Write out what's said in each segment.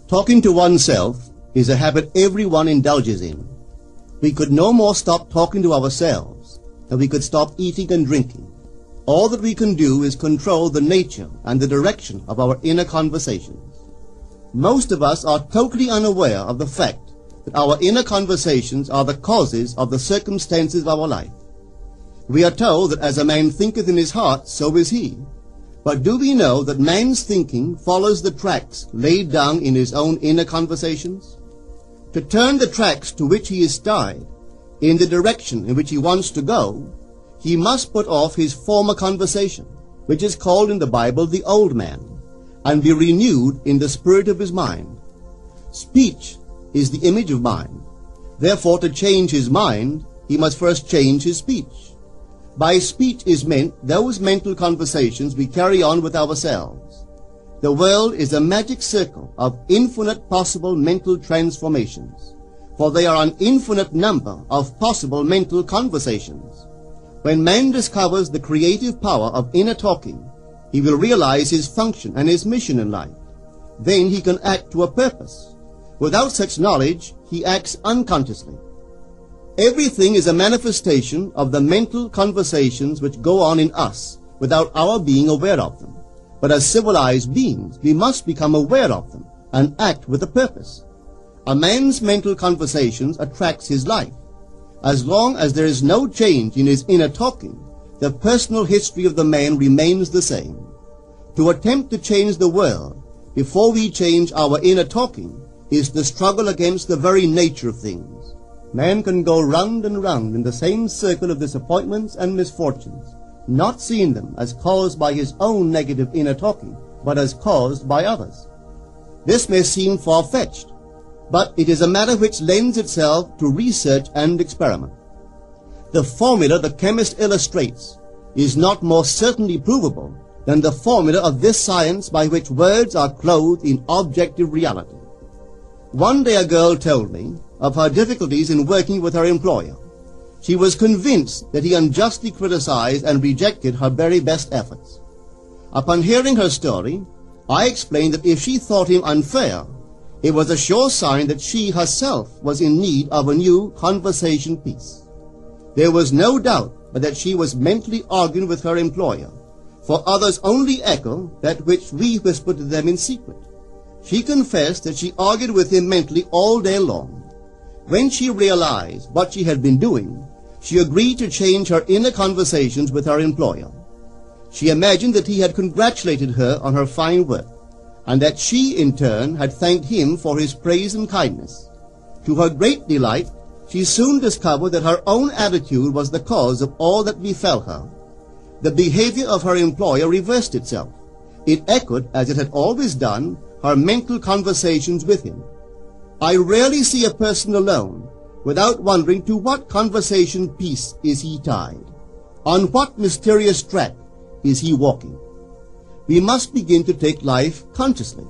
Talking to oneself is a habit everyone indulges in. We could no more stop talking to ourselves than we could stop eating and drinking. All that we can do is control the nature and the direction of our inner conversations. Most of us are totally unaware of the fact that our inner conversations are the causes of the circumstances of our life. We are told that as a man thinketh in his heart, so is he. But do we know that man's thinking follows the tracks laid down in his own inner conversations? To turn the tracks to which he is tied in the direction in which he wants to go, he must put off his former conversation, which is called in the Bible the old man, and be renewed in the spirit of his mind. Speech is the image of mind. Therefore, to change his mind, he must first change his speech. By speech is meant those mental conversations we carry on with ourselves. The world is a magic circle of infinite possible mental transformations, for there are an infinite number of possible mental conversations. When man discovers the creative power of inner talking, he will realize his function and his mission in life. Then he can act to a purpose. Without such knowledge, he acts unconsciously. Everything is a manifestation of the mental conversations which go on in us without our being aware of them. But as civilized beings, we must become aware of them and act with a purpose. A man's mental conversations attracts his life. As long as there is no change in his inner talking, the personal history of the man remains the same. To attempt to change the world before we change our inner talking is the struggle against the very nature of things. Man can go round and round in the same circle of disappointments and misfortunes, not seeing them as caused by his own negative inner talking, but as caused by others. This may seem far-fetched, but it is a matter which lends itself to research and experiment. The formula the chemist illustrates is not more certainly provable than the formula of this science by which words are clothed in objective reality. One day a girl told me of her difficulties in working with her employer. She was convinced that he unjustly criticized and rejected her very best efforts. Upon hearing her story, I explained that if she thought him unfair, it was a sure sign that she herself was in need of a new conversation piece. There was no doubt but that she was mentally arguing with her employer, for others only echo that which we whisper to them in secret. She confessed that she argued with him mentally all day long. When she realized what she had been doing, she agreed to change her inner conversations with her employer. She imagined that he had congratulated her on her fine work, and that she, in turn, had thanked him for his praise and kindness. To her great delight, she soon discovered that her own attitude was the cause of all that befell her. The behavior of her employer reversed itself. It echoed, as it had always done, her mental conversations with him. I rarely see a person alone without wondering to what conversation piece is he tied. On what mysterious track is he walking? We must begin to take life consciously,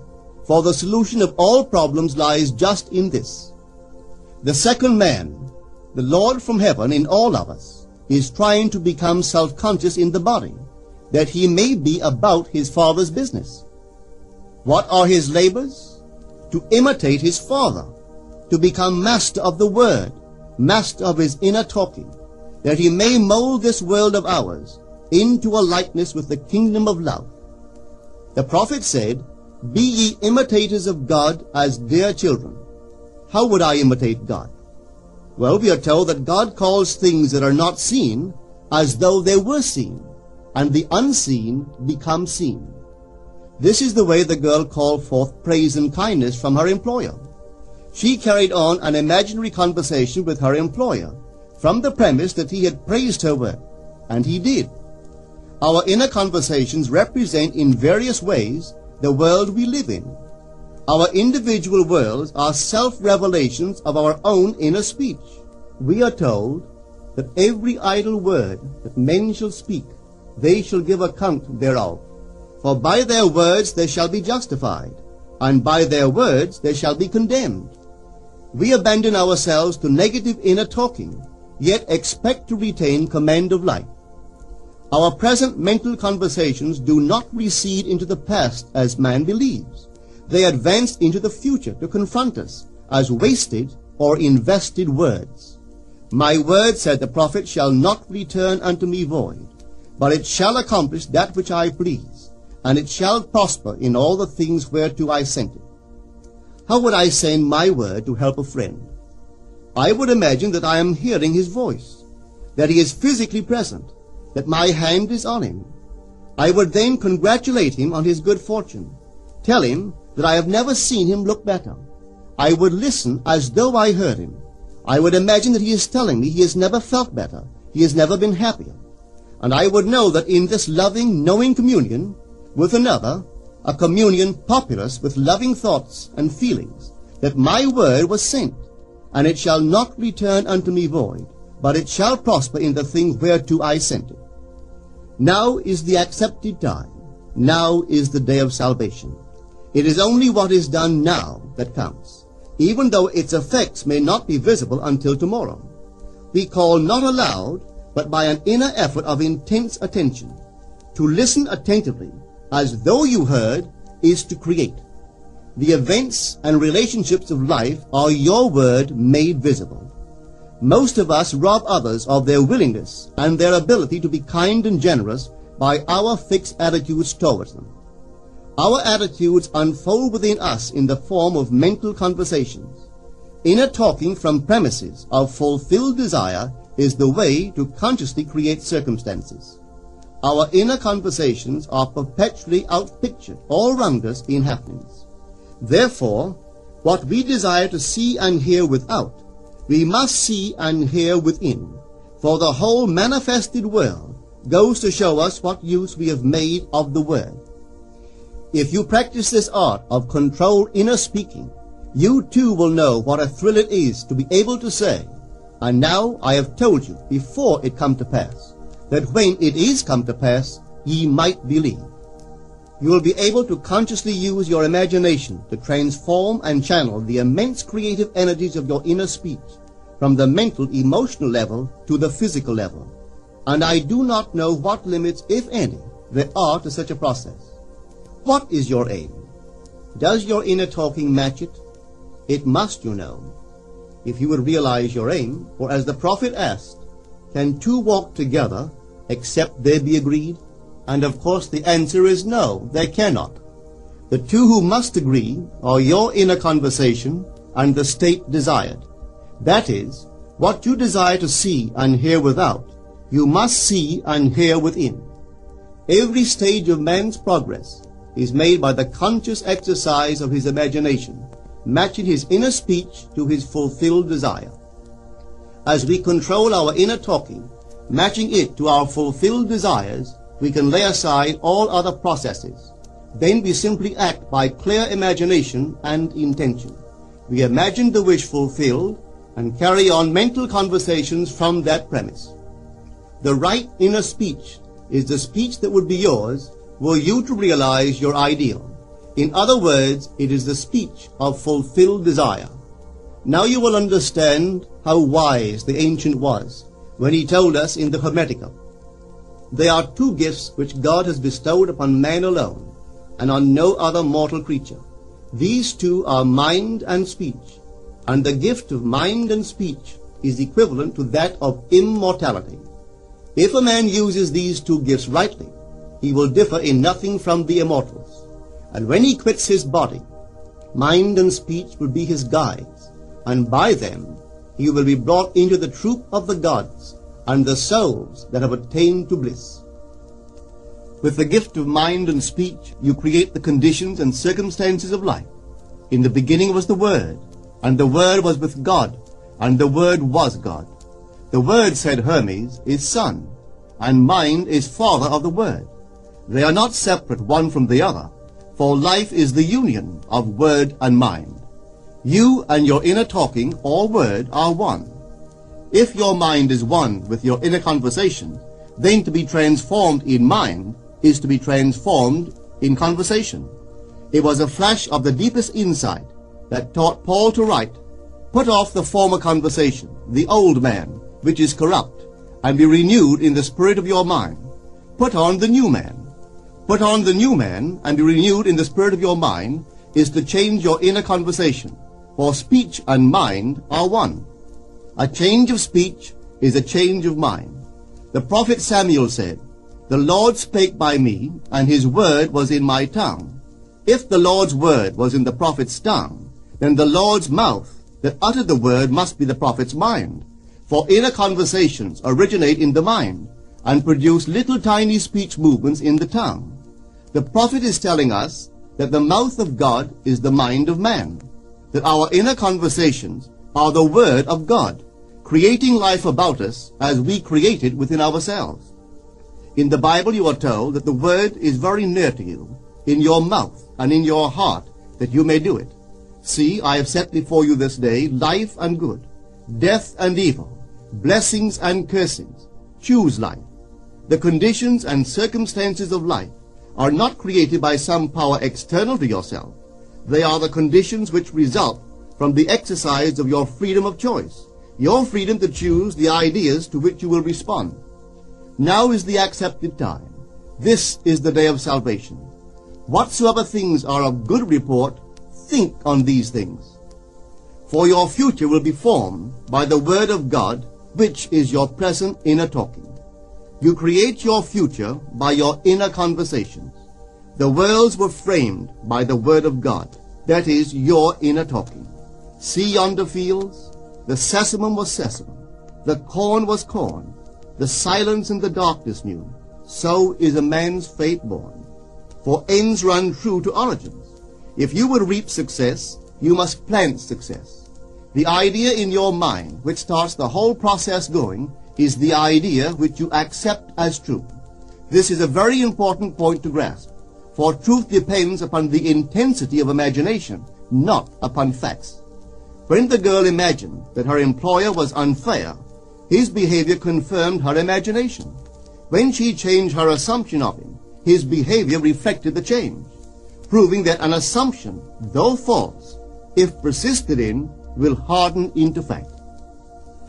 for the solution of all problems lies just in this. The second man, the Lord from heaven in all of us, is trying to become self-conscious in the body, that he may be about his Father's business. What are his labors? To imitate his Father, to become master of the Word, master of his inner talking, that he may mold this world of ours into a likeness with the kingdom of love. The prophet said, "Be ye imitators of God as dear children." How would I imitate God? Well, we are told that God calls things that are not seen as though they were seen, and the unseen become seen. This is the way the girl called forth praise and kindness from her employer. She carried on an imaginary conversation with her employer from the premise that he had praised her work, and he did. Our inner conversations represent in various ways the world we live in. Our individual worlds are self-revelations of our own inner speech. We are told that every idle word that men shall speak, they shall give account thereof. For by their words they shall be justified, and by their words they shall be condemned. We abandon ourselves to negative inner talking, yet expect to retain command of life. Our present mental conversations do not recede into the past as man believes, They advanced into the future to confront us as wasted or invested words. My word, said the prophet, shall not return unto me void, but it shall accomplish that which I please, and it shall prosper in all the things whereto I sent it. How would I send my word to help a friend? I would imagine that I am hearing his voice, that he is physically present, that my hand is on him. I would then congratulate him on his good fortune, tell him that I have never seen him look better. I would listen as though I heard him. I would imagine that he is telling me he has never felt better, he has never been happier. And I would know that in this loving, knowing communion with another, a communion populous with loving thoughts and feelings, that my word was sent, and it shall not return unto me void, but it shall prosper in the thing whereto I sent it. Now is the accepted time. Now is the day of salvation. It is only what is done now that counts, even though its effects may not be visible until tomorrow. We call not aloud, but by an inner effort of intense attention. To listen attentively, as though you heard, is to create. The events and relationships of life are your word made visible. Most of us rob others of their willingness and their ability to be kind and generous by our fixed attitudes towards them. Our attitudes unfold within us in the form of mental conversations. Inner talking from premises of fulfilled desire is the way to consciously create circumstances. Our inner conversations are perpetually outpictured all round us in happenings. Therefore, what we desire to see and hear without, we must see and hear within, for the whole manifested world goes to show us what use we have made of the word. If you practice this art of controlled inner speaking, you too will know what a thrill it is to be able to say, and now I have told you before it come to pass, that when it is come to pass, ye might believe. You will be able to consciously use your imagination to transform and channel the immense creative energies of your inner speech from the mental, emotional level to the physical level. And I do not know what limits, if any, there are to such a process. What is your aim? Does your inner talking match it? It must, you know. If you would realize your aim, for as the prophet asked, can two walk together except they be agreed? And of course the answer is no, they cannot. The two who must agree are your inner conversation and the state desired. That is, what you desire to see and hear without, you must see and hear within. Every stage of man's progress is made by the conscious exercise of his imagination, matching his inner speech to his fulfilled desire. As we control our inner talking, matching it to our fulfilled desires, we can lay aside all other processes. Then we simply act by clear imagination and intention. We imagine the wish fulfilled and carry on mental conversations from that premise. The right inner speech is the speech that would be yours were you to realize your ideal. In other words, it is the speech of fulfilled desire. Now you will understand how wise the ancient was when he told us in the Hermetica, there are two gifts which God has bestowed upon man alone, and on no other mortal creature. These two are mind and speech, and the gift of mind and speech is equivalent to that of immortality. If a man uses these two gifts rightly, he will differ in nothing from the immortals. And when he quits his body, mind and speech will be his guides, and by them he will be brought into the troop of the gods and the souls that have attained to bliss. With the gift of mind and speech, you create the conditions and circumstances of life. In the beginning was the Word, and the Word was with God, and the Word was God. The Word, said Hermes, is Son, and mind is Father of the Word. They are not separate one from the other, for life is the union of word and mind. You and your inner talking or word are one. If your mind is one with your inner conversation, then to be transformed in mind is to be transformed in conversation. It was a flash of the deepest insight that taught Paul to write, put off the former conversation, the old man, which is corrupt, and be renewed in the spirit of your mind. Put on the new man. Put on the new man, and be renewed in the spirit of your mind, is to change your inner conversation, for speech and mind are one. A change of speech is a change of mind. The prophet Samuel said, "The Lord spake by me, and his word was in my tongue." If the Lord's word was in the prophet's tongue, then the Lord's mouth that uttered the word must be the prophet's mind. For inner conversations originate in the mind and produce little tiny speech movements in the tongue. The prophet is telling us that the mouth of God is the mind of man, that our inner conversations are the word of God, creating life about us as we create it within ourselves. In the Bible you are told that the word is very near to you, in your mouth and in your heart, that you may do it. See, I have set before you this day life and good, death and evil, blessings and cursings. Choose life. The conditions and circumstances of life are not created by some power external to yourself. They are the conditions which result from the exercise of your freedom of choice, your freedom to choose the ideas to which you will respond. Now is the accepted time. This is the day of salvation. Whatsoever things are of good report, think on these things. For your future will be formed by the word of God, which is your present inner talking. You create your future by your inner conversations. The worlds were framed by the word of God, that is, your inner talking. See yonder fields? The sesamum was sesamum, the corn was corn, the silence and the darkness knew. So is a man's fate born. For ends run true to origins. If you would reap success, you must plant success. The idea in your mind which starts the whole process going is the idea which you accept as true. This is a very important point to grasp, for truth depends upon the intensity of imagination, not upon facts. When the girl imagined that her employer was unfair, his behavior confirmed her imagination. When she changed her assumption of him, his behavior reflected the change, proving that an assumption, though false, if persisted in, will harden into fact.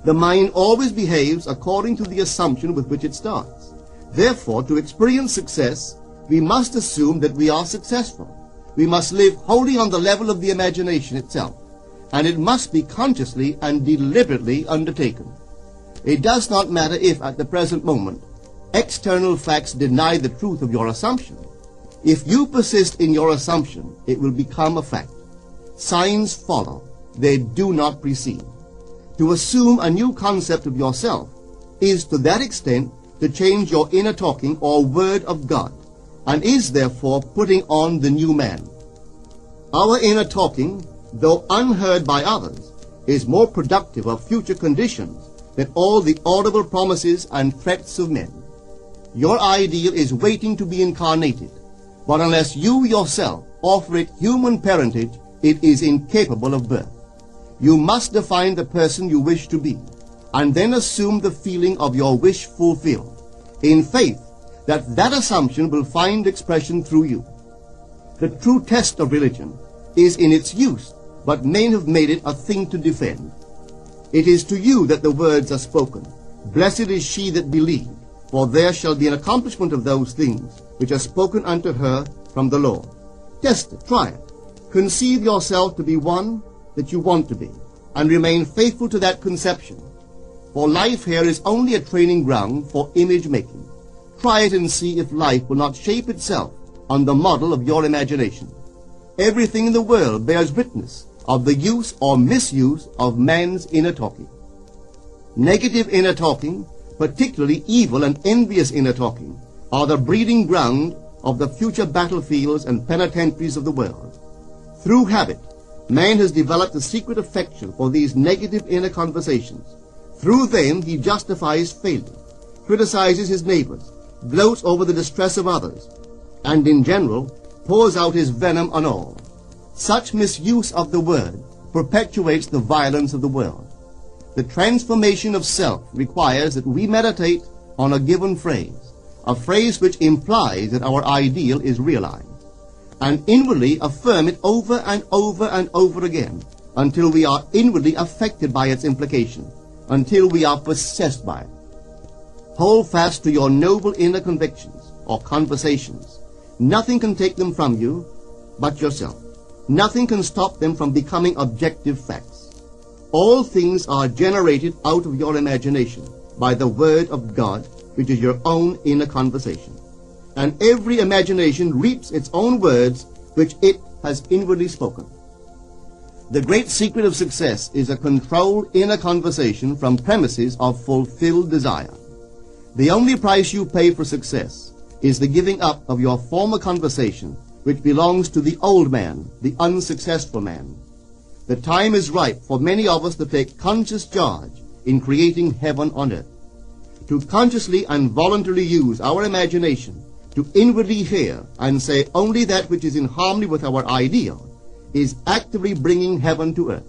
The mind always behaves according to the assumption with which it starts. Therefore, to experience success, we must assume that we are successful. We must live wholly on the level of the imagination itself, and it must be consciously and deliberately undertaken. It does not matter if, at the present moment, external facts deny the truth of your assumption. If you persist in your assumption, it will become a fact. Signs follow, they do not precede. To assume a new concept of yourself is to that extent to change your inner talking or word of God, and is therefore putting on the new man. Our inner talking, though unheard by others, is more productive of future conditions than all the audible promises and threats of men. Your ideal is waiting to be incarnated, but unless you yourself offer it human parentage, it is incapable of birth. You must define the person you wish to be, and then assume the feeling of your wish fulfilled, in faith that that assumption will find expression through you. The true test of religion is in its use, but men have made it a thing to defend. It is to you that the words are spoken. Blessed is she that believed, for there shall be an accomplishment of those things which are spoken unto her from the Lord. Test it, try it. Conceive yourself to be one that you want to be, and remain faithful to that conception. For life here is only a training ground for image making. Try it and see if life will not shape itself on the model of your imagination. Everything in the world bears witness of the use or misuse of man's inner talking. Negative inner talking, particularly evil and envious inner talking, are the breeding ground of the future battlefields and penitentiaries of the world. Through habit, man has developed a secret affection for these negative inner conversations. Through them he justifies failure, criticizes his neighbors, gloats over the distress of others, and in general pours out his venom on all. Such misuse of the word perpetuates the violence of the world. The transformation of self requires that we meditate on a given phrase, a phrase which implies that our ideal is realized, and inwardly affirm it over and over and over again until we are inwardly affected by its implication, until we are possessed by it. Hold fast to your noble inner convictions or conversations. Nothing can take them from you but yourself. Nothing can stop them from becoming objective facts. All things are generated out of your imagination by the Word of God, which is your own inner conversation. And every imagination reaps its own words which it has inwardly spoken. The great secret of success is a controlled inner conversation from premises of fulfilled desire. The only price you pay for success is the giving up of your former conversation, which belongs to the old man, the unsuccessful man. The time is ripe for many of us to take conscious charge in creating heaven on earth. To consciously and voluntarily use our imagination to inwardly hear and say only that which is in harmony with our ideal is actively bringing heaven to earth.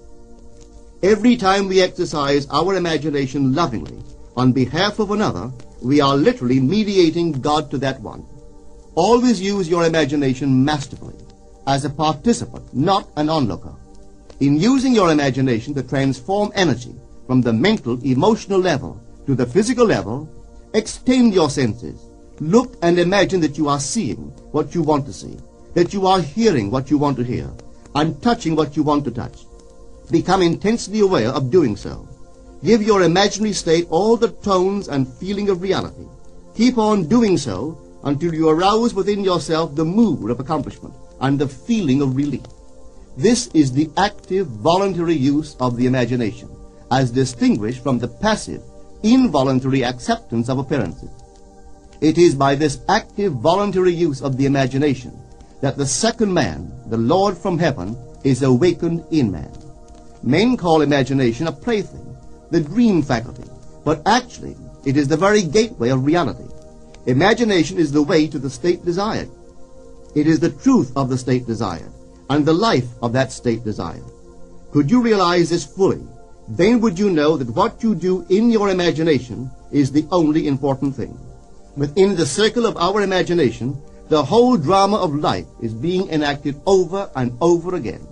Every time we exercise our imagination lovingly on behalf of another, we are literally mediating God to that one. Always use your imagination masterfully, as a participant, not an onlooker. In using your imagination to transform energy from the mental, emotional level to the physical level, extend your senses. Look and imagine that you are seeing what you want to see, that you are hearing what you want to hear, and touching what you want to touch. Become intensely aware of doing so. Give your imaginary state all the tones and feeling of reality. Keep on doing so until you arouse within yourself the mood of accomplishment and the feeling of relief. This is the active, voluntary use of the imagination, as distinguished from the passive, involuntary acceptance of appearances. It is by this active, voluntary use of the imagination that the second man, the Lord from heaven, is awakened in man. Men call imagination a plaything, the dream faculty, but actually it is the very gateway of reality. Imagination is the way to the state desired. It is the truth of the state desired, and the life of that state desired. Could you realize this fully, then would you know that what you do in your imagination is the only important thing. Within the circle of our imagination, the whole drama of life is being enacted over and over again.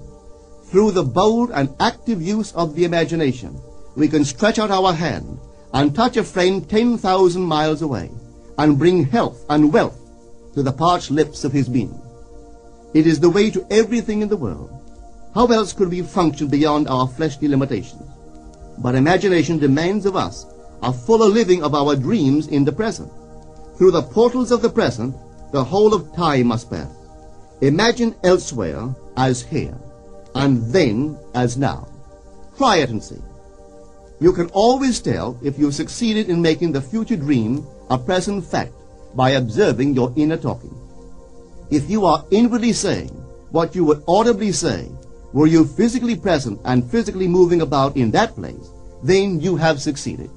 Through the bold and active use of the imagination, we can stretch out our hand and touch a friend 10,000 miles away and bring health and wealth to the parched lips of his being. It is the way to everything in the world. How else could we function beyond our fleshly limitations? But imagination demands of us a fuller living of our dreams in the present. Through the portals of the present, the whole of time must pass. Imagine elsewhere as here, and then as now. Try it and see. You can always tell if you've succeeded in making the future dream a present fact by observing your inner talking. If you are inwardly saying what you would audibly say, were you physically present and physically moving about in that place, then you have succeeded.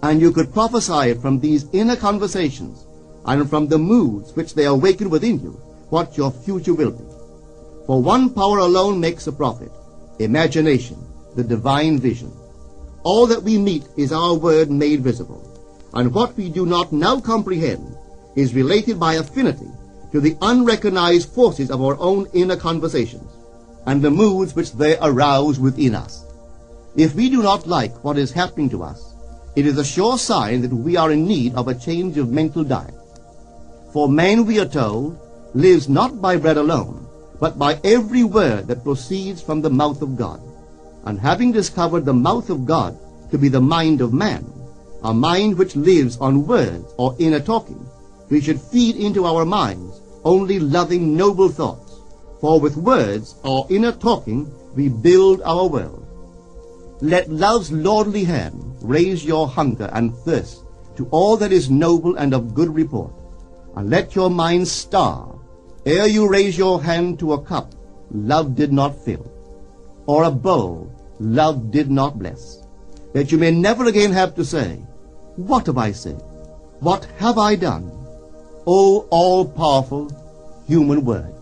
And you could prophesy it from these inner conversations and from the moods which they awaken within you, what your future will be. For one power alone makes a prophet, imagination, the divine vision. All that we meet is our word made visible, and what we do not now comprehend is related by affinity to the unrecognized forces of our own inner conversations and the moods which they arouse within us. If we do not like what is happening to us, it is a sure sign that we are in need of a change of mental diet. For man, we are told, lives not by bread alone, but by every word that proceeds from the mouth of God. And having discovered the mouth of God to be the mind of man, a mind which lives on words or inner talking, we should feed into our minds only loving, noble thoughts. For with words or inner talking we build our world. Let love's lordly hand raise your hunger and thirst to all that is noble and of good report, and let your mind starve ere you raise your hand to a cup love did not fill, or a bowl love did not bless, that you may never again have to say, "What have I said? What have I done?" O all-powerful human word.